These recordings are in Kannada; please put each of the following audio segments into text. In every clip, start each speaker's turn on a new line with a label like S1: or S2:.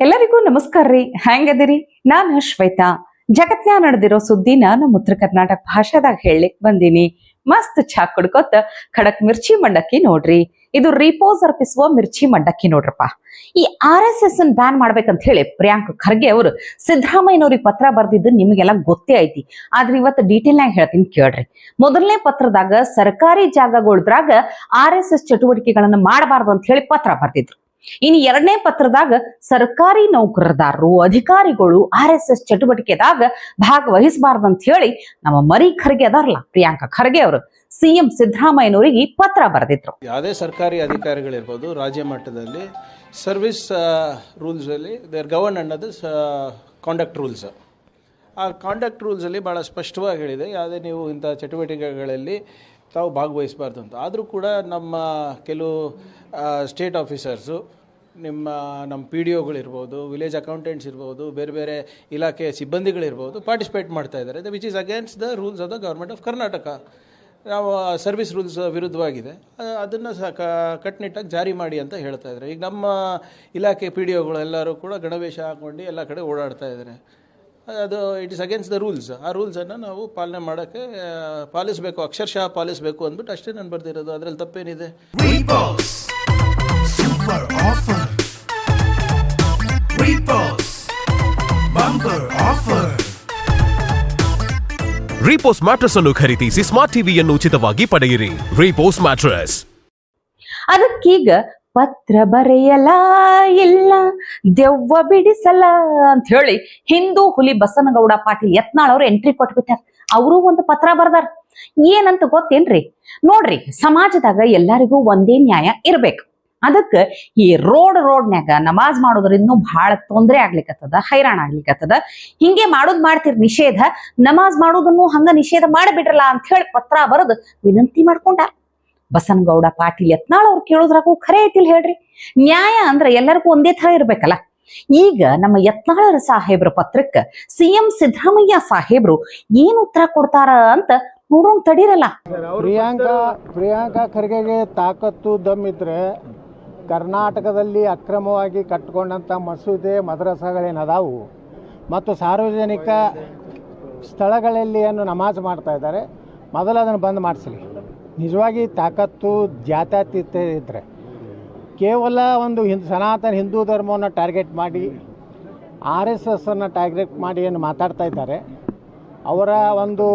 S1: ಎಲ್ಲರಿಗೂ ನಮಸ್ಕಾರ ರೀ. ಹೆಂಗದಿರಿ? ನಾನು ಶ್ವೇತಾ. ಜಗತ್ನ್ಯಾಗ ನಡೆದಿರೋ ಸುದ್ದಿನ ನಮ್ಮ ಉತ್ತರ ಕರ್ನಾಟಕ ಭಾಷಾದಾಗ ಹೇಳಲಿಕ್ ಬಂದೀನಿ. ಮಸ್ತ್ ಚಾ ಕುಡ್ಕೊತ ಖಡಕ್ ಮಿರ್ಚಿ ಮಂಡಕ್ಕಿ ನೋಡ್ರಿ. ಇದು ರಿಪೋಸ್ ಅರ್ಪಿಸುವ ಮಿರ್ಚಿ ಮಂಡಕ್ಕಿ ನೋಡ್ರಪ್ಪ. ಈ RSS ಬ್ಯಾನ್ ಮಾಡ್ಬೇಕಂತ ಹೇಳಿ ಪ್ರಿಯಾಂಕ್ ಖರ್ಗೆ ಅವರು ಸಿದ್ದರಾಮಯ್ಯನವ್ರಿಗೆ ಪತ್ರ ಬರ್ದಿದ್ದು ನಿಮಗೆಲ್ಲ ಗೊತ್ತೇ ಐತಿ. ಆದ್ರೆ ಇವತ್ತು ಡೀಟೇಲ್ನಾಗ ಹೇಳ್ತೀನಿ ಕೇಳ್ರಿ. ಮೊದಲನೇ ಪತ್ರದಾಗ ಸರ್ಕಾರಿ ಜಾಗಗೊಳ್ದ್ರಾಗ RSS ಚಟುವಟಿಕೆಗಳನ್ನ ಮಾಡಬಾರ್ದು ಅಂತ ಹೇಳಿ ಪತ್ರ ಬರ್ದಿದ್ರು. ಇನ್ನು ಎರಡನೇ ಪತ್ರದಾಗ ಸರ್ಕಾರಿ ನೌಕರದಾರರು ಅಧಿಕಾರಿಗಳು RSS ಚಟುವಟಿಕೆದಾಗ ಭಾಗವಹಿಸಬಾರ್ದು ಅಂತ ಹೇಳಿ ನಮ್ಮ ಮರಿ ಖರ್ಗೆ ಅದಾರಲ್ಲ ಪ್ರಿಯಾಂಕ ಖರ್ಗೆ ಅವರು CM ಸಿದ್ದರಾಮಯ್ಯನವರಿಗೆ ಪತ್ರ ಬರೆದಿದ್ರು.
S2: ಯಾವುದೇ ಸರ್ಕಾರಿ ಅಧಿಕಾರಿಗಳಿರ್ಬೋದು ರಾಜ್ಯ ಮಟ್ಟದಲ್ಲಿ ಸರ್ವಿಸ್ ರೂಲ್ಸ್ ಅಲ್ಲಿ they're govern under the conduct rules. ಆ ಕಾಂಡಕ್ಟ್ ರೂಲ್ಸಲ್ಲಿ ಭಾಳ ಸ್ಪಷ್ಟವಾಗಿ ಹೇಳಿದೆ, ಯಾವುದೇ ನೀವು ಇಂಥ ಚಟುವಟಿಕೆಗಳಲ್ಲಿ ತಾವು ಭಾಗವಹಿಸಬಾರ್ದು ಅಂತ. ಆದರೂ ಕೂಡ ನಮ್ಮ ಕೆಲವು ಸ್ಟೇಟ್ ಆಫೀಸರ್ಸು, ನಮ್ಮ PDOಗಳಿರ್ಬೋದು, ವಿಲೇಜ್ ಅಕೌಂಟೆಂಟ್ಸ್ ಇರ್ಬೋದು, ಬೇರೆ ಬೇರೆ ಇಲಾಖೆಯ ಸಿಬ್ಬಂದಿಗಳಿರ್ಬೋದು ಪಾರ್ಟಿಸಿಪೇಟ್ ಮಾಡ್ತಾ ಇದ್ದಾರೆ. Which is against the rules of the government of Karnataka. ನಾವು ಸರ್ವಿಸ್ ರೂಲ್ಸ್ ವಿರುದ್ಧವಾಗಿದೆ, ಅದನ್ನು ಕಟ್ಟುನಿಟ್ಟಾಗಿ ಜಾರಿ ಮಾಡಿ ಅಂತ ಹೇಳ್ತಾ ಇದ್ದಾರೆ. ಈಗ ನಮ್ಮ ಇಲಾಖೆ PDOಗಳು ಎಲ್ಲರೂ ಕೂಡ ಗಣವೇಶ ಹಾಕ್ಕೊಂಡು ಎಲ್ಲ ಕಡೆ ಓಡಾಡ್ತಾ ಇದ್ದಾರೆ. ಅದು it is against the rules. ಆ ರೂಲ್ಸನ್ನು ನಾವು ಪಾಲನೆ ಮಾಡೋಕ್ಕೆ ಪಾಲಿಸಬೇಕು, ಅಕ್ಷರಶಃ ಪಾಲಿಸಬೇಕು ಅಂದ್ಬಿಟ್ಟು ಅಷ್ಟೇ ನಾನು ಬರ್ದಿರೋದು. ಅದರಲ್ಲಿ ತಪ್ಪೇನಿದೆ?
S3: ರೀಪೋಸ್ ಮ್ಯಾಟ್ರೆಸ್ ಅನ್ನು ಖರೀದಿಸಿ ಸ್ಮಾರ್ಟ್ ಟಿವಿಯನ್ನು ಉಚಿತವಾಗಿ ಪಡೆಯಿರಿ. ರೀಪೋಸ್ ಮ್ಯಾಟ್ರೆಸ್.
S1: ಅದಕ್ಕೀಗ ಪತ್ರ ಬರೆಯಲ ಇಲ್ಲ ದೆವ್ವ ಬಿಡಿಸಲ ಅಂತ ಹೇಳಿ ಹಿಂದೂ ಹುಲಿ ಬಸನಗೌಡ ಪಾಟೀಲ್ ಯತ್ನಾಳ್ ಅವ್ರು ಎಂಟ್ರಿ ಕೊಟ್ಬಿಟ್ಟಾರ. ಅವರು ಒಂದು ಪತ್ರ ಬರ್ದಾರ. ಏನಂತ ಗೊತ್ತೇನ್ರಿ? ನೋಡ್ರಿ, ಸಮಾಜದಾಗ ಎಲ್ಲರಿಗೂ ಒಂದೇ ನ್ಯಾಯ ಇರ್ಬೇಕು. ಅದಕ್ಕೆ ಈ ರೋಡ್ನ್ಯಾಗ ನಮಾಜ್ ಮಾಡೋದ್ರಿಂದ ಬಹಳ ತೊಂದರೆ ಆಗ್ಲಿಕ್ಕತ್ತದ, ಹೈರಾಣ ಆಗ್ಲಿಕ್ಕತ್ತದ. ಹಿಂಗೆ ಮಾಡ್ತೀರಿ ನಿಷೇಧ, ನಮಾಜ್ ಮಾಡೋದನ್ನು ಹಂಗ ನಿಷೇಧ ಮಾಡಿಬಿಡ್ರಲ್ಲ ಅಂತ ಹೇಳಿ ಪತ್ರ ಬರೆದು ವಿನಂತಿ ಮಾಡ್ಕೊಂಡಾರ. ಬಸನಗೌಡ ಪಾಟೀಲ್ ಯತ್ನಾಳ್ ಅವ್ರು ಕೇಳೋದ್ರಾಗೂ ಖರೆ ಐತಿಲ್ ಹೇಳ್ರಿ. ನ್ಯಾಯ ಅಂದ್ರೆ ಎಲ್ಲರಿಗೂ ಒಂದೇ ತರ ಇರ್ಬೇಕಲ್ಲ. ಈಗ ನಮ್ಮ ಯತ್ನಾಳರ ಸಾಹೇಬ್ರ ಪತ್ರಕ್ಕೆ CM ಸಿದ್ದರಾಮಯ್ಯ ಸಾಹೇಬ್ರು ಏನು ಉತ್ತರ ಕೊಡ್ತಾರ ಅಂತ ನೋಡೋಣ ತಡೀರಲ್ಲ.
S4: ಪ್ರಿಯಾಂಕಾ ಖರ್ಗೆಗೆ ತಾಕತ್ತು ದಮ್ಮಿದ್ರೆ ಕರ್ನಾಟಕದಲ್ಲಿ ಅಕ್ರಮವಾಗಿ ಕಟ್ಟಿಕೊಂಡಂಥ ಮಸೂದೆ ಮದ್ರಸಾಗಳೇನದಾವು ಮತ್ತು ಸಾರ್ವಜನಿಕ ಸ್ಥಳಗಳಲ್ಲಿ ಏನು ನಮಾಜ್ ಮಾಡ್ತಾ ಇದ್ದಾರೆ, ಮೊದಲು ಅದನ್ನು ಬಂದ್ ಮಾಡಿಸಲಿ. ನಿಜವಾಗಿ ತಾಕತ್ತು ಜಾತ್ಯತೀತ ಇದ್ದರೆ ಕೇವಲ ಒಂದು ಸನಾತನ ಹಿಂದೂ ಧರ್ಮವನ್ನು ಟಾರ್ಗೆಟ್ ಮಾಡಿ RSSನ್ನು ಟಾರ್ಗೆಟ್ ಮಾಡಿ ಏನು ಮಾತಾಡ್ತಾ ಇದ್ದಾರೆ, ಅವರ ಒಂದು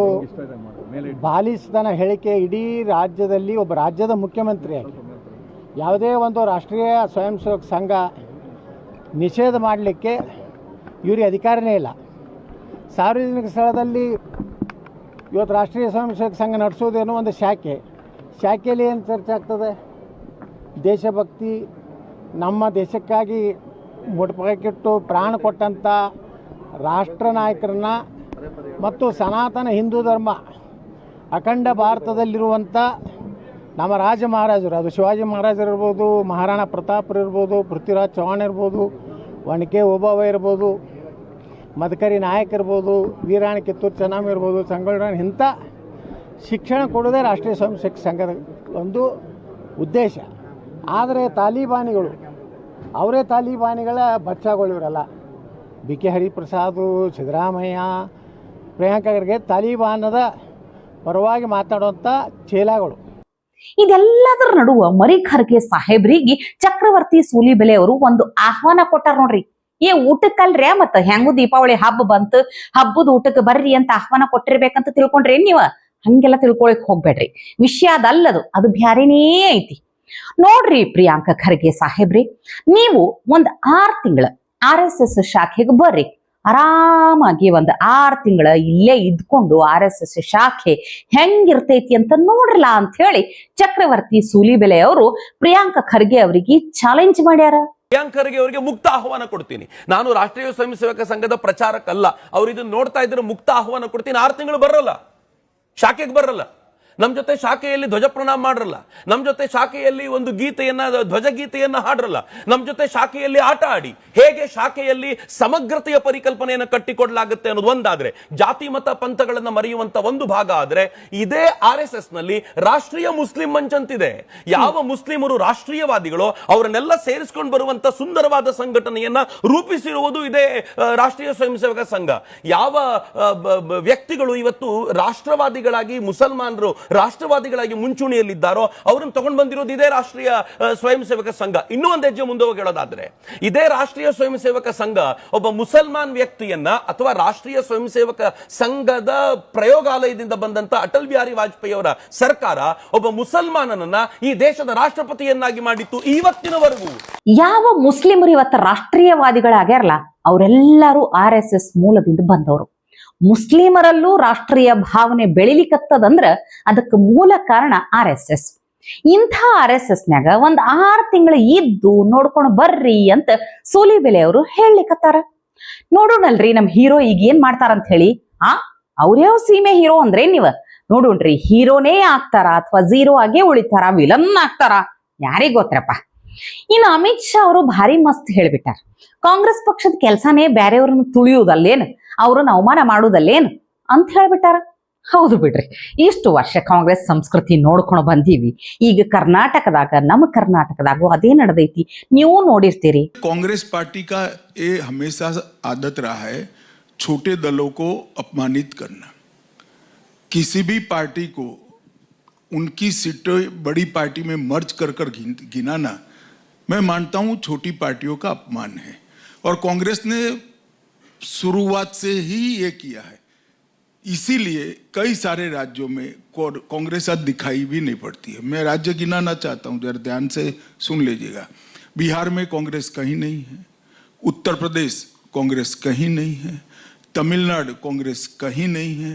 S4: ಬಾಲಿಸ್ತಾನ ಹೇಳಿಕೆ ಇಡೀ ರಾಜ್ಯದಲ್ಲಿ ಒಬ್ಬ ರಾಜ್ಯದ ಮುಖ್ಯಮಂತ್ರಿಯಾಗಿ ಯಾವುದೇ ಒಂದು ರಾಷ್ಟ್ರೀಯ ಸ್ವಯಂ ಸೇವಕ ಸಂಘ ನಿಷೇಧ ಮಾಡಲಿಕ್ಕೆ ಇವರಿಗೆ ಅಧಿಕಾರನೇ ಇಲ್ಲ. ಸಾರ್ವಜನಿಕ ಸ್ಥಳದಲ್ಲಿ ಇವತ್ತು ರಾಷ್ಟ್ರೀಯ ಸ್ವಯಂ ಸೇವಕ ಸಂಘ ನಡೆಸೋದೇನೋ ಒಂದು ಶಾಖೆಯಲ್ಲಿ ಏನು ಚರ್ಚೆ ಆಗ್ತದೆ? ದೇಶಭಕ್ತಿ, ನಮ್ಮ ದೇಶಕ್ಕಾಗಿ ಮುಡುಪಾಕಿಟ್ಟು ಪ್ರಾಣ ಕೊಟ್ಟಂಥ ರಾಷ್ಟ್ರ ನಾಯಕರನ್ನ ಮತ್ತು ಸನಾತನ ಹಿಂದೂ ಧರ್ಮ ಅಖಂಡ ಭಾರತದಲ್ಲಿರುವಂಥ ನಮ್ಮ ರಾಜ ಮಹಾರಾಜರು, ಅದು ಶಿವಾಜಿ ಮಹಾರಾಜರಿರ್ಬೋದು, ಮಹಾರಾಣಾ ಪ್ರತಾಪರಿರ್ಬೋದು, ಪೃಥ್ವಿರಾಜ್ ಚೌಹಾಣ್ ಇರ್ಬೋದು, ಒನಕೆ ಓಬವ್ವ ಇರ್ಬೋದು, ಮದಕರಿ ನಾಯಕ್ ಇರ್ಬೋದು, ವೀರಾಣಿ ಕಿತ್ತೂರು ಚೆನ್ನಮ್ಮ ಇರ್ಬೋದು, ಸಂಗೊಳ್ಳಿ, ಇಂಥ ಶಿಕ್ಷಣ ಕೊಡೋದೇ ರಾಷ್ಟ್ರೀಯ ಸ್ವಯಂ ಸೇವಕ ಸಂಘದ ಒಂದು ಉದ್ದೇಶ. ಆದರೆ ತಾಲಿಬಾನಿಗಳು, ಅವರೇ ತಾಲಿಬಾನಿಗಳ ಬಚ್ಚಾಗಳು ಇವರಲ್ಲ. BK ಹರಿಪ್ರಸಾದ್, ಸಿದ್ದರಾಮಯ್ಯ, ಪ್ರಿಯಾಂಕಾ ಖರ್ಗೆ ತಾಲಿಬಾನದ ಪರವಾಗಿ ಮಾತಾಡುವಂಥ ಚೇಲಾಗಳು.
S1: ಇದೆಲ್ಲದರ ನಡುವ ಮರಿ ಖರ್ಗೆ ಸಾಹೇಬ್ರಿಗೆ ಚಕ್ರವರ್ತಿ ಸೂಲಿಬೆಲೆ ಅವರು ಒಂದು ಆಹ್ವಾನ ಕೊಟ್ಟಾರ ನೋಡ್ರಿ. ಊಟಕ್ಕಲ್ರೇ ಮತ್ತ ಹೆಂಗು ದೀಪಾವಳಿ ಹಬ್ಬ ಬಂತು, ಹಬ್ಬದ ಊಟಕ್ಕೆ ಬರ್ರಿ ಅಂತ ಆಹ್ವಾನ ಕೊಟ್ಟಿರ್ಬೇಕಂತ ತಿಳ್ಕೊಂಡ್ರಿ ನೀವ? ಹಂಗೆಲ್ಲ ತಿಳ್ಕೊಳಕ್ ಹೋಗ್ಬೇಡ್ರಿ. ವಿಷಯ ಅದಲ್ಲದು, ಅದು ಬ್ಯಾರೇನೇ ಐತಿ. ನೋಡ್ರಿ ಪ್ರಿಯಾಂಕಾ ಖರ್ಗೆ ಸಾಹೇಬ್ರಿ, ನೀವು ಒಂದ್ 6 ತಿಂಗಳ RSS ಶಾಖೆಗೆ ಬರ್ರಿ. ಆರಾಮಾಗಿ ಒಂದ್ 6 ತಿಂಗಳ ಇಲ್ಲೇ ಇದ್ಕೊಂಡು RSS ಶಾಖೆ ಹೆಂಗಿರ್ತೈತಿ ಅಂತ ನೋಡ್ರಲ್ಲ ಅಂತ ಹೇಳಿ ಚಕ್ರವರ್ತಿ ಸೂಲಿಬೆಲೆ ಅವರು ಪ್ರಿಯಾಂಕಾ ಖರ್ಗೆ ಅವರಿಗೆ ಚಾಲೆಂಜ್ ಮಾಡ್ಯಾರ.
S3: ಪ್ರಿಯಾಂಕ್ ಖರ್ಗೆ ಅವರಿಗೆ ಮುಕ್ತ ಆಹ್ವಾನ ಕೊಡ್ತೀನಿ. ನಾನು ರಾಷ್ಟ್ರೀಯ ಸ್ವಯಂ ಸೇವಕ ಸಂಘದ ಪ್ರಚಾರಕ್ಕಲ್ಲ, ಅವ್ರು ಇದನ್ನ ನೋಡ್ತಾ ಇದ್ರೆ ಮುಕ್ತ ಆಹ್ವಾನ ಕೊಡ್ತೀನಿ. 6 ತಿಂಗಳು ಬರಲ್ಲ, ಶಾಖೆಗೆ ಬರಲ್ಲ.
S5: ನಮ್ಮ ಜೊತೆ ಶಾಖೆಯಲ್ಲಿ ಧ್ವಜ ಪ್ರಣಾಮ ಮಾಡ್ರಲ್ಲ, ನಮ್ಮ ಜೊತೆ ಶಾಖೆಯಲ್ಲಿ ಒಂದು ಗೀತೆಯನ್ನ, ಧ್ವಜ ಗೀತೆಯನ್ನ ಹಾಡ್ರಲ್ಲ, ನಮ್ಮ ಜೊತೆ ಶಾಖೆಯಲ್ಲಿ ಆಟ ಆಡಿ. ಹೇಗೆ ಶಾಖೆಯಲ್ಲಿ ಸಮಗ್ರತೆಯ ಪರಿಕಲ್ಪನೆಯನ್ನು ಕಟ್ಟಿಕೊಡ್ಲಾಗುತ್ತೆ ಅನ್ನೋದು ಒಂದಾದ್ರೆ, ಜಾತಿ ಮತ ಪಂಥಗಳನ್ನ ಮರೆಯುವಂತ ಒಂದು ಭಾಗ ಆದ್ರೆ, ಇದೇ RSS ನಲ್ಲಿ ರಾಷ್ಟ್ರೀಯ ಮುಸ್ಲಿಂ ಮಂಚ್ ಅಂತಿದೆ. ಯಾವ ಮುಸ್ಲಿಮರು ರಾಷ್ಟ್ರೀಯವಾದಿಗಳು ಅವರನ್ನೆಲ್ಲ ಸೇರಿಸಿಕೊಂಡು ಬರುವಂತ ಸುಂದರವಾದ ಸಂಘಟನೆಯನ್ನ ರೂಪಿಸಿರುವುದು ಇದೇ ರಾಷ್ಟ್ರೀಯ ಸ್ವಯಂ ಸೇವಕ ಸಂಘ. ಯಾವ ವ್ಯಕ್ತಿಗಳು ಇವತ್ತು ರಾಷ್ಟ್ರವಾದಿಗಳಾಗಿ, ಮುಸಲ್ಮಾನರು ರಾಷ್ಟ್ರವಾದಿಗಳಾಗಿ ಮುಂಚೂಣಿಯಲ್ಲಿದ್ದಾರೋ ಅವರನ್ನು ತಗೊಂಡು ಬಂದಿರೋದು ಇದೇ ರಾಷ್ಟ್ರೀಯ ಸ್ವಯಂ ಸೇವಕ ಸಂಘ. ಇನ್ನೂ ಒಂದು ಹೆಜ್ಜೆ ಮುಂದೆ ಹೋಗಿ ಹೇಳೋದಾದ್ರೆ, ಇದೇ ರಾಷ್ಟ್ರೀಯ ಸ್ವಯಂ ಸೇವಕ ಸಂಘ ಒಬ್ಬ ಮುಸಲ್ಮಾನ್ ವ್ಯಕ್ತಿಯನ್ನ ಅಥವಾ ರಾಷ್ಟ್ರೀಯ ಸ್ವಯಂ ಸೇವಕ ಸಂಘದ ಪ್ರಯೋಗಾಲಯದಿಂದ ಬಂದಂತ ಅಟಲ್ ಬಿಹಾರಿ ವಾಜಪೇಯಿ ಅವರ ಸರ್ಕಾರ ಒಬ್ಬ ಮುಸಲ್ಮಾನನನ್ನ ಈ ದೇಶದ ರಾಷ್ಟ್ರಪತಿಯನ್ನಾಗಿ ಮಾಡಿತ್ತು ಇವತ್ತಿನವರೆಗೂ.
S1: ಯಾವ ಮುಸ್ಲಿಮರು ಇವತ್ತ ರಾಷ್ಟ್ರೀಯವಾದಿಗಳಾಗ್ಯಾರಲ್ಲ ಅವರೆಲ್ಲರೂ RSS ಮೂಲದಿಂದ ಬಂದವರು. ಮುಸ್ಲಿಮರಲ್ಲೂ ರಾಷ್ಟ್ರೀಯ ಭಾವನೆ ಬೆಳಿಲಿಕ್ಕತ್ತದಂದ್ರ ಅದಕ್ಕೆ ಮೂಲ ಕಾರಣ RSS. ಇಂಥ RSSನ್ಯಾಗ ಒಂದ್ 6 ತಿಂಗಳು ಇದ್ದು ನೋಡ್ಕೊಂಡು ಬರ್ರಿ ಅಂತ ಸೂಲಿಬೆಲೆ ಅವರು ಹೇಳಲಿಕ್ಕತ್ತಾರ. ನೋಡೋಣಲ್ರಿ ನಮ್ ಹೀರೋ ಈಗ ಏನ್ ಮಾಡ್ತಾರಂತ ಹೇಳಿ. ಅವ್ರ್ಯಾವ ಸೀಮೆ ಹೀರೋ ಅಂದ್ರೆ ನೀವ ನೋಡೋಣ್ರಿ, ಹೀರೋನೇ ಆಗ್ತಾರ ಅಥವಾ ಝೀರೋ ಆಗೇ ಉಳಿತಾರ, ವಿಲನ್ ಆಗ್ತಾರ, ಯಾರಿಗ್ ಗೊತ್ತರಪ್ಪ. ಇನ್ನು ಅಮಿತ್ ಶಾ ಅವರು ಭಾರಿ ಮಸ್ತ್ ಹೇಳ್ಬಿಟ್ಟಾರ, ಕಾಂಗ್ರೆಸ್ ಪಕ್ಷದ ಕೆಲ್ಸಾನೇ ಬ್ಯಾರೆಯವ್ರನ್ನ ತುಳಿಯುವುದಲ್ಲೇನು, ಅವ್ರನ್ನ ಅವಮಾನ ಮಾಡುವುದಲ್ಲೇನು ಅಂತ ಹೇಳ್ಬಿಟ್ಟಾರ. ಹೌದು ಬಿಡ್ರಿ, ಇಷ್ಟು ವರ್ಷ ಕಾಂಗ್ರೆಸ್ ಸಂಸ್ಕೃತಿ ನೋಡ್ಕೊಂಡು ಬಂದೀವಿ. ಈಗ ಕರ್ನಾಟಕದಾಗ, ನಮ್ಮ ಕರ್ನಾಟಕದಾಗೂ ಅದೇ ನಡೆದೈತಿ, ನೀವು ನೋಡಿರ್ತೀರಿ.
S6: कांग्रेस पार्टी का ये हमेशा आदत रहा है छोटे दलों को अपमानित करना. किसी भी पार्टी को उनकी सीटें बड़ी पार्टी में मर्ज कर गिनाना, मैं मानता हूं छोटी पार्टियों का अपमान है. और कांग्रेस ने शुरुआत से ही ये किया है. इसीलिए कई सारे राज्यों में कांग्रेस आज दिखाई भी नहीं पड़ती है. मैं राज्य गिनाना चाहता हूं, जरा ध्यान से सुन लीजिएगा. बिहार में कांग्रेस कहीं नहीं है, उत्तर प्रदेश कांग्रेस कहीं नहीं है, तमिलनाडु कांग्रेस कहीं नहीं है,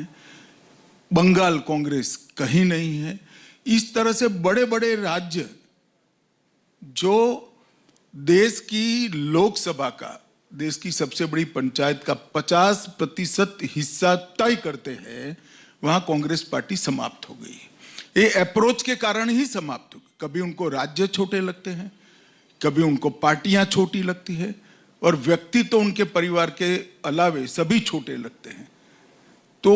S6: बंगाल कांग्रेस कहीं नहीं है. इस तरह से बड़े बड़े राज्य जो देश की लोकसभा का, देश की सबसे बड़ी पंचायत का 50% हिस्सा तय करते हैं, वहां कांग्रेस पार्टी समाप्त हो गई. ये अप्रोच के कारण ही समाप्त हो गई. कभी उनको राज्य छोटे लगते हैं, कभी उनको पार्टियां छोटी लगती है, और व्यक्ति तो उनके परिवार के अलावे सभी छोटे लगते हैं. तो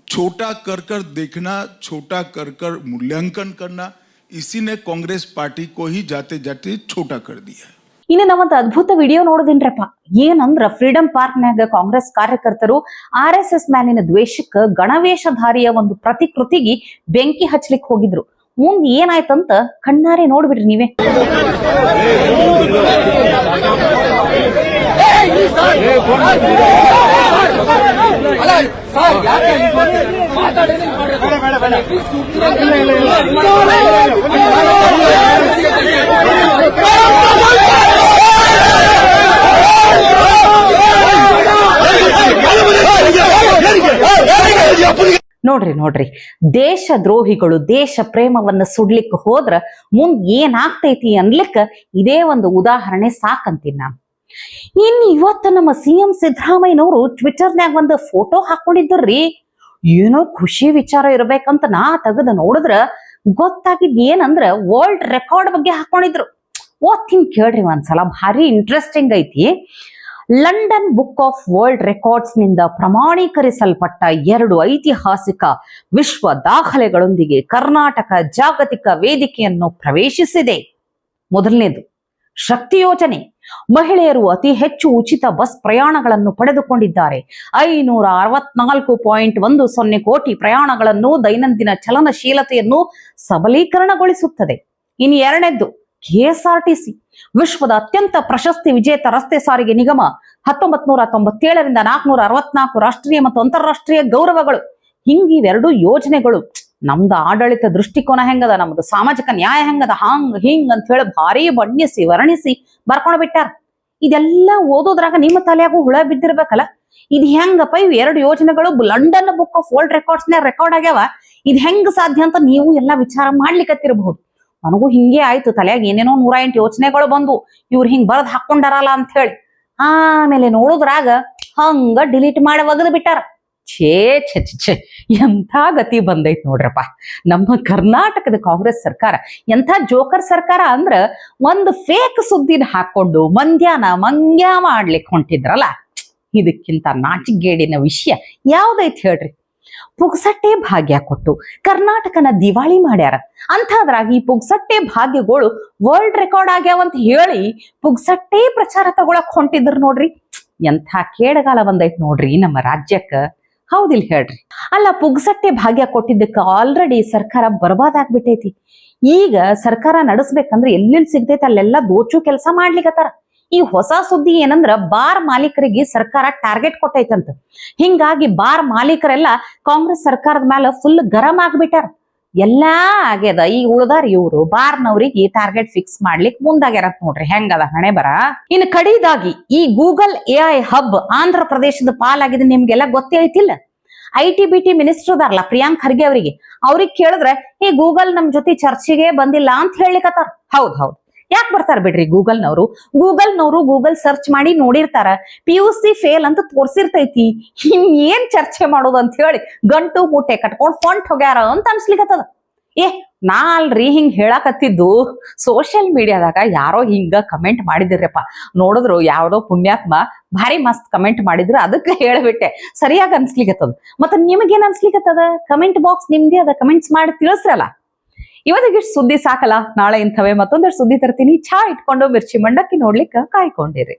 S6: छोटा कर कर देखना, छोटा कर कर मूल्यांकन करना, इसी ने कांग्रेस पार्टी को ही जाते जाते छोटा कर दिया.
S1: ಇನ್ನು ನಾವೊಂದು ಅದ್ಭುತ ವಿಡಿಯೋ ನೋಡೋದಿನ್ರಪ್ಪ. ಏನಂದ್ರ ಫ್ರೀಡಂ ಪಾರ್ಕ್ನಾಗ ಕಾಂಗ್ರೆಸ್ ಕಾರ್ಯಕರ್ತರು RSS ಮ್ಯಾಲಿನ ದ್ವೇಷಕ್ಕ ಗಣವೇಷಧಾರಿಯ ಒಂದು ಪ್ರತಿಕೃತಿಗೆ ಬೆಂಕಿ ಹಚ್ಲಿಕ್ಕೆ ಹೋಗಿದ್ರು. ಮುಂದ್ ಏನಾಯ್ತಂತ ಕಣ್ಣಾರೆ ನೋಡ್ಬಿಡ್ರಿ ನೀವೇ. ನೋಡ್ರಿ ದೇಶ ದ್ರೋಹಿಗಳು ದೇಶ ಪ್ರೇಮವನ್ನ ಸುಡ್ಲಿಕ್ಕೆ ಹೋದ್ರ ಮುಂದ್ ಏನಾಗ್ತೈತಿ ಅನ್ಲಿಕ್ಕ ಇದೇ ಒಂದು ಉದಾಹರಣೆ ಸಾಕಂತೀನಿ ನಾನು. ಇನ್ ಇವತ್ತು ನಮ್ಮ CM ಸಿದ್ದರಾಮಯ್ಯನವರು ಟ್ವಿಟರ್ನ್ಯಾಗ ಒಂದು ಫೋಟೋ ಹಾಕೊಂಡಿದ್ರಿ. ಏನೋ ಖುಷಿ ವಿಚಾರ ಇರ್ಬೇಕಂತ ನಾ ತೆಗೆದು ನೋಡಿದ್ರ ಗೊತ್ತಾಗಿದ್ ಏನಂದ್ರ ವರ್ಲ್ಡ್ ರೆಕಾರ್ಡ್ ಬಗ್ಗೆ ಹಾಕೊಂಡಿದ್ರು. ಓದ್ತೀನಿ ಕೇಳ್ರಿ ಒಂದ್ಸಲ, ಭಾರಿ ಇಂಟ್ರೆಸ್ಟಿಂಗ್ ಐತಿ. London book of world records ನಿಂದ ಪ್ರಮಾಣೀಕರಿಸಲ್ಪಟ್ಟ 2 ಐತಿಹಾಸಿಕ ವಿಶ್ವ ದಾಖಲೆಗಳೊಂದಿಗೆ ಕರ್ನಾಟಕ ಜಾಗತಿಕ ವೇದಿಕೆಯನ್ನು ಪ್ರವೇಶಿಸಿದೆ. ಮೊದಲನೇದು ಶಕ್ತಿ ಯೋಜನೆ. ಮಹಿಳೆಯರು ಅತಿ ಹೆಚ್ಚು ಉಚಿತ ಬಸ್ ಪ್ರಯಾಣಗಳನ್ನು ಪಡೆದುಕೊಂಡಿದ್ದಾರೆ. 564.10 ಕೋಟಿ ಪ್ರಯಾಣಗಳನ್ನು ದೈನಂದಿನ ಚಲನಶೀಲತೆಯನ್ನು ಸಬಲೀಕರಣಗೊಳಿಸುತ್ತದೆ. ಇನ್ನು ಎರಡನೇದ್ದು KSRTC. ವಿಶ್ವದ ಅತ್ಯಂತ ಪ್ರಶಸ್ತಿ ವಿಜೇತ ರಸ್ತೆ ಸಾರಿಗೆ ನಿಗಮ. 1997ರಿಂದ 464 ರಾಷ್ಟ್ರೀಯ ಮತ್ತು ಅಂತಾರಾಷ್ಟ್ರೀಯ ಗೌರವಗಳು. ಹಿಂಗ ಇವೆರಡು ಯೋಜನೆಗಳು ನಮ್ದು ಆಡಳಿತ ದೃಷ್ಟಿಕೋನ ಹೆಂಗದ, ನಮ್ದು ಸಾಮಾಜಿಕ ನ್ಯಾಯ ಹೆಂಗದ, ಹಿಂಗ್ ಅಂತ ಹೇಳಿ ಭಾರಿ ಬಣ್ಣಿಸಿ ವರ್ಣಿಸಿ ಬರ್ಕೊಂಡ್ ಬಿಟ್ಟಾರ. ಇದೆಲ್ಲ ಓದೋದ್ರಾಗ ನಿಮ್ಮ ತಲೆಯಾಗೂ ಹುಳ ಬಿದ್ದಿರ್ಬೇಕಲ್ಲ. ಇದು ಹೆಂಗಪ್ಪ, ಇವ್ 2 ಯೋಜನೆಗಳು London book of world records ನ್ಯಾಗ ರೆಕಾರ್ಡ್ ಆಗ್ಯಾವ, ಇದು ಹೆಂಗ್ ಸಾಧ್ಯ ಅಂತ ನೀವು ಎಲ್ಲಾ ವಿಚಾರ ಮಾಡ್ಲಿಕ್ಕತ್ತಿರಬಹುದು. ನನಗೂ ಹಿಂಗೆ ಆಯ್ತು, ತಲೆಯಾಗ ಏನೇನೋ 108 ಯೋಚನೆಗಳು ಬಂದು ಇವ್ರು ಹಿಂಗ್ ಬರದ್ ಹಾಕೊಂಡಾರಲ್ಲ ಅಂತ ಹೇಳಿ. ಆಮೇಲೆ ನೋಡುದ್ರಾಗ ಹಂಗ ಡಿಲೀಟ್ ಮಾಡಿ ಒಗದು ಬಿಟ್ಟಾರ. ಛೇ ಛೇ ಛೇ ಛೇ, ಎಂಥ ಗತಿ ಬಂದೈತ್ ನೋಡ್ರಪ್ಪ ನಮ್ಮ ಕರ್ನಾಟಕದ ಕಾಂಗ್ರೆಸ್ ಸರ್ಕಾರ. ಎಂಥ ಜೋಕರ್ ಸರ್ಕಾರ ಅಂದ್ರ ಒಂದು ಫೇಕ್ ಸುದ್ದಿನ ಹಾಕೊಂಡು ಮಂಗ್ಯ ಮಾಡ್ಲಿಕ್ಕೆ ಹೊಂಟಿದ್ರಲ್ಲ, ಇದಕ್ಕಿಂತ ನಾಚಿಗೇಡಿನ ವಿಷಯ ಯಾವ್ದೈತ್ ಹೇಳ್ರಿ. ಪುಗ್ಸಟ್ಟೆ ಭಾಗ್ಯ ಕೊಟ್ಟು ಕರ್ನಾಟಕನ ದಿವಾಳಿ ಮಾಡ್ಯಾರ. ಅಂಥದ್ರಾಗ ಈ ಪುಗ್ಸಟ್ಟೆ ಭಾಗ್ಯಗಳು ವರ್ಲ್ಡ್ ರೆಕಾರ್ಡ್ ಆಗ್ಯಾವಂತ ಹೇಳಿ ಪುಗ್ಸಟ್ಟೆ ಪ್ರಚಾರ ತಗೊಳಕ್ ಹೊಂಟಿದ್ರು ನೋಡ್ರಿ. ಎಂಥ ಕೇಡಗಾಲ ಬಂದೈತ್ ನೋಡ್ರಿ ನಮ್ಮ ರಾಜ್ಯಕ್ಕ. ಹೌದಿಲ್ ಹೇಳ್ರಿ. ಅಲ್ಲ, ಪುಗ್ಸಟ್ಟೆ ಭಾಗ್ಯ ಕೊಟ್ಟಿದ್ದಕ್ಕೆ ಆಲ್ರೆಡಿ ಸರ್ಕಾರ ಬರ್ಬಾದಾಗ್ಬಿಟ್ಟೈತಿ. ಈಗ ಸರ್ಕಾರ ನಡೆಸ್ಬೇಕಂದ್ರೆ ಎಲ್ಲೆಲ್ಲಿ ಸಿಗ್ತೈತಿ ಅಲ್ಲೆಲ್ಲ ದೋಚು ಕೆಲಸ ಮಾಡ್ಲಿಕತ್ತಾರ. ಈ ಹೊಸ ಸುದ್ದಿ ಏನಂದ್ರ ಬಾರ್ ಮಾಲೀಕರಿಗೆ ಸರ್ಕಾರ ಟಾರ್ಗೆಟ್ ಕೊಟ್ಟೈತಂತ. ಹಿಂಗಾಗಿ ಬಾರ್ ಮಾಲೀಕರೆಲ್ಲ ಕಾಂಗ್ರೆಸ್ ಸರ್ಕಾರದ ಮೇಲೆ ಫುಲ್ ಗರಂ ಆಗ್ಬಿಟ್ಟಾರ. ಎಲ್ಲಾ ಆಗ್ಯದ. ಈ ಉಳ್ದಾರ ಇವ್ರು ಬಾರ್ನವ್ರಿಗೆ ಟಾರ್ಗೆಟ್ ಫಿಕ್ಸ್ ಮಾಡ್ಲಿಕ್ ಮುಂದಾಗ್ಯಾರತ್ ನೋಡ್ರಿ. ಹೆಂಗದ ಹಣೆ ಬರ. ಇನ್ನು ಕಡಿದಾಗಿ ಈ ಗೂಗಲ್ AI ಹಬ್ ಆಂಧ್ರ ಪ್ರದೇಶದ ಪಾಲಾಗಿದೆ. ನಿಮ್ಗೆಲ್ಲ ಗೊತ್ತೇ ಐತಿಲ್ಲ. IT-BT ಮಿನಿಸ್ಟರ್ ಅದಾರಲ್ಲ ಪ್ರಿಯಾಂಕ್ ಖರ್ಗೆ ಅವ್ರಿಗೆ ಕೇಳಿದ್ರೆ ಈ ಗೂಗಲ್ ನಮ್ ಜೊತೆ ಚರ್ಚೆಗೆ ಬಂದಿಲ್ಲ ಅಂತ ಹೇಳಿಕತ್ತಾರ. ಹೌದ್. ಯಾಕೆ ಬರ್ತಾರ ಬಿಡ್ರಿ ಗೂಗಲ್ನವರು ಗೂಗಲ್ ಸರ್ಚ್ ಮಾಡಿ ನೋಡಿರ್ತಾರ. PUC ಫೇಲ್ ಅಂತ ತೋರ್ಸಿರ್ತೈತಿ. ಏನ್ ಚರ್ಚೆ ಮಾಡೋದು ಅಂತ ಹೇಳಿ ಗಂಟು ಮೂಟೆ ಕಟ್ಕೊಂಡ್ ಹೊಂಟ್ ಹೋಗ್ಯಾರ ಅಂತ ಅನ್ಸ್ಲಿಕತ್ತದ. ನಾ ಅಲ್ರಿ ಹಿಂಗ್ ಹೇಳಾಕತ್ತಿದ್ದು. ಸೋಷಿಯಲ್ ಮೀಡಿಯಾದಾಗ ಯಾರೋ ಹಿಂಗ ಕಮೆಂಟ್ ಮಾಡಿದಿರಪ್ಪ, ನೋಡಿದ್ರು ಯಾವ್ದೋ ಪುಣ್ಯಾತ್ಮ ಭಾರಿ ಮಸ್ತ್ ಕಮೆಂಟ್ ಮಾಡಿದ್ರು, ಅದಕ್ಕೆ ಹೇಳ್ಬಿಟ್ಟೆ. ಸರಿಯಾಗಿ ಅನ್ಸ್ಲಿಕತ್ತದ. ಮತ್ತ ನಿಮಗೇನ್ ಅನ್ಸ್ಲಿಕತ್ತದ? ಕಮೆಂಟ್ ಬಾಕ್ಸ್ ನಿಮ್ದೇ ಅದ, ಕಮೆಂಟ್ಸ್ ಮಾಡಿ ತಿಳಿಸ್ರಲ್ಲ. ಇವತ್ತಿಗಿಷ್ಟು ಸುದ್ದಿ ಸಾಕಲ್ಲ, ನಾಳೆ ಇಂಥವೇ ಮತ್ತೊಂದಷ್ಟು ಸುದ್ದಿ ತರ್ತೀನಿ. ಚಾ ಇಟ್ಕೊಂಡು ಮಿರ್ಚಿ ಮಂಡಕ್ಕಿ ನೋಡ್ಲಿಕ್ಕೆ ಕಾಯ್ಕೊಂಡಿರಿ.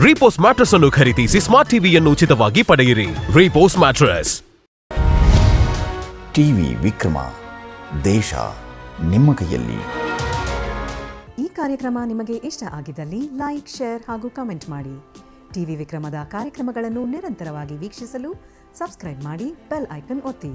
S3: ರೀಪೋಸ್ ಮ್ಯಾಟ್ರೆಸ್ ಅನ್ನು ಖರೀದಿಸಿ ಸ್ಮಾರ್ಟ್ ಟಿವಿಯನ್ನು ಉಚಿತವಾಗಿ ಪಡೆಯಿರಿ. ರೀಪೋಸ್ ಮ್ಯಾಟ್ರೆಸ್.
S7: ಟಿವಿ ವಿಕ್ರಮ, ದೇಶ ನಿಮ್ಮ ಕೈಯಲ್ಲಿ.
S8: ಈ ಕಾರ್ಯಕ್ರಮ ನಿಮಗೆ ಇಷ್ಟ ಆಗಿದ್ದಲ್ಲಿ ಲೈಕ್, ಶೇರ್ ಹಾಗೂ ಕಮೆಂಟ್ ಮಾಡಿ. ಟಿವಿ ವಿಕ್ರಮದ ಕಾರ್ಯಕ್ರಮಗಳನ್ನು ನಿರಂತರವಾಗಿ ವೀಕ್ಷಿಸಲು ಸಬ್ಸ್ಕ್ರೈಬ್ ಮಾಡಿ, ಬೆಲ್ ಐಕನ್ ಒತ್ತಿ.